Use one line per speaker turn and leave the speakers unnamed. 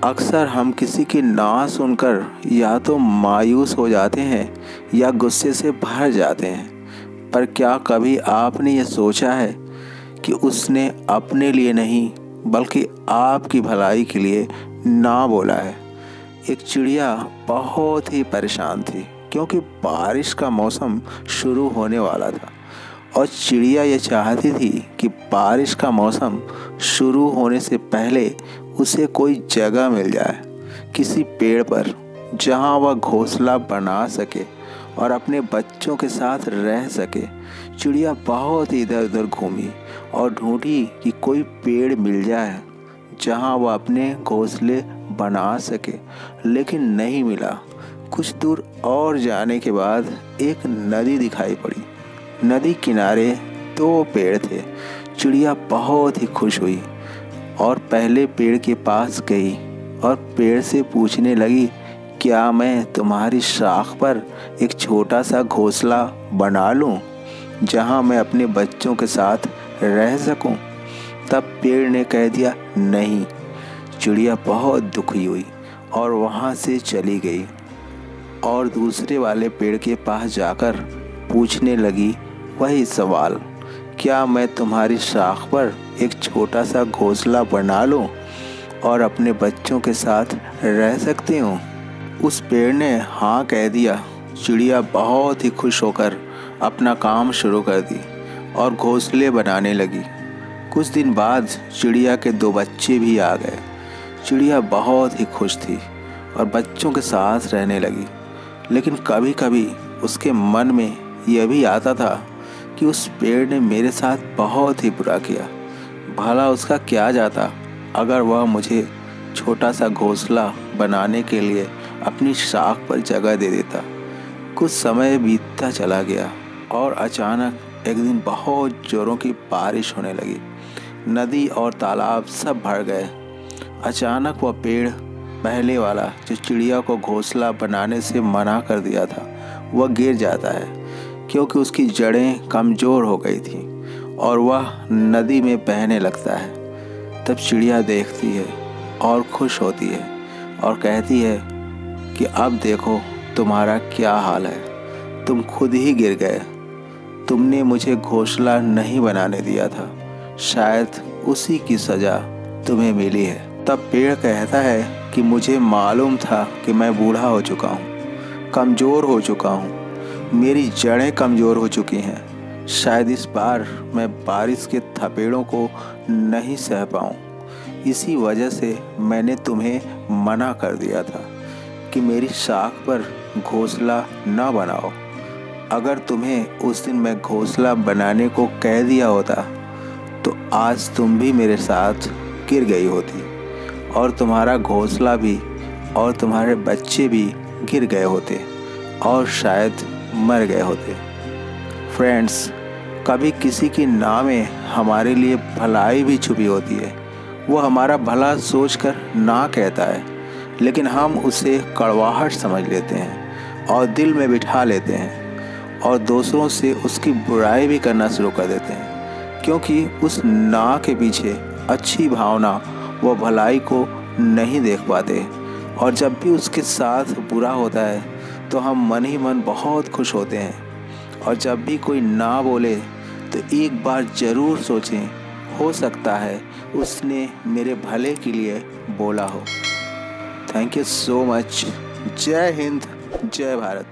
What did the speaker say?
अक्सर हम किसी की ना सुनकर या तो मायूस हो जाते हैं या गुस्से से भर जाते हैं। पर क्या कभी आपने ये सोचा है कि उसने अपने लिए नहीं बल्कि आपकी भलाई के लिए ना बोला है। एक चिड़िया बहुत ही परेशान थी क्योंकि बारिश का मौसम शुरू होने वाला था और चिड़िया ये चाहती थी कि बारिश का मौसम शुरू होने से पहले उसे कोई जगह मिल जाए, किसी पेड़ पर जहां वह घोंसला बना सके और अपने बच्चों के साथ रह सके। चिड़िया बहुत इधर उधर घूमी और ढूंढी कि कोई पेड़ मिल जाए जहां वह अपने घोंसले बना सके, लेकिन नहीं मिला। कुछ दूर और जाने के बाद एक नदी दिखाई पड़ी। नदी किनारे 2 पेड़ थे। चिड़िया बहुत ही खुश हुई और पहले पेड़ के पास गई और पेड़ से पूछने लगी, क्या मैं तुम्हारी शाख पर एक छोटा सा घोंसला बना लूं जहां मैं अपने बच्चों के साथ रह सकूं? तब पेड़ ने कह दिया, नहीं। चिड़िया बहुत दुखी हुई और वहां से चली गई और दूसरे वाले पेड़ के पास जाकर पूछने लगी वही सवाल, क्या मैं तुम्हारी शाख पर एक छोटा सा घोंसला बना लूं और अपने बच्चों के साथ रह सकती हूँ? उस पेड़ ने हाँ कह दिया। चिड़िया बहुत ही खुश होकर अपना काम शुरू कर दी और घोंसले बनाने लगी। कुछ दिन बाद चिड़िया के 2 बच्चे भी आ गए। चिड़िया बहुत ही खुश थी और बच्चों के साथ रहने लगी, लेकिन कभी कभी उसके मन में यह भी आता था कि उस पेड़ ने मेरे साथ बहुत ही बुरा किया। भला उसका क्या जाता अगर वह मुझे छोटा सा घोंसला बनाने के लिए अपनी शाख पर जगह दे देता। कुछ समय बीतता चला गया और अचानक एक दिन बहुत जोरों की बारिश होने लगी। नदी और तालाब सब भर गए। अचानक वह पेड़, पहले वाला जो चिड़िया को घोंसला बनाने से मना कर दिया था, वह गिर जाता है क्योंकि उसकी जड़ें कमज़ोर हो गई थी और वह नदी में बहने लगता है। तब चिड़िया देखती है और खुश होती है और कहती है कि अब देखो तुम्हारा क्या हाल है, तुम खुद ही गिर गए। तुमने मुझे घोंसला नहीं बनाने दिया था, शायद उसी की सज़ा तुम्हें मिली है। तब पेड़ कहता है कि मुझे मालूम था कि मैं बूढ़ा हो चुका हूँ, कमज़ोर हो चुका हूँ, मेरी जड़ें कमज़ोर हो चुकी हैं। शायद इस बार मैं बारिश के थपेड़ों को नहीं सह पाऊँ। इसी वजह से मैंने तुम्हें मना कर दिया था कि मेरी शाख पर घोंसला न बनाओ। अगर तुम्हें उस दिन मैं घोंसला बनाने को कह दिया होता तो आज तुम भी मेरे साथ गिर गई होती और तुम्हारा घोंसला भी और तुम्हारे बच्चे भी गिर गए होते और शायद मर गए होते। फ्रेंड्स, कभी किसी की ना में हमारे लिए भलाई भी छुपी होती है। वो हमारा भला सोचकर ना कहता है, लेकिन हम उसे कड़वाहट समझ लेते हैं और दिल में बिठा लेते हैं और दूसरों से उसकी बुराई भी करना शुरू कर देते हैं, क्योंकि उस ना के पीछे अच्छी भावना व भलाई को नहीं देख पाते। और जब भी उसके साथ बुरा होता है तो हम मन ही मन बहुत खुश होते हैं। और जब भी कोई ना बोले तो एक बार ज़रूर सोचें, हो सकता है उसने मेरे भले के लिए बोला हो। Thank you so much. जय हिंद, जय भारत।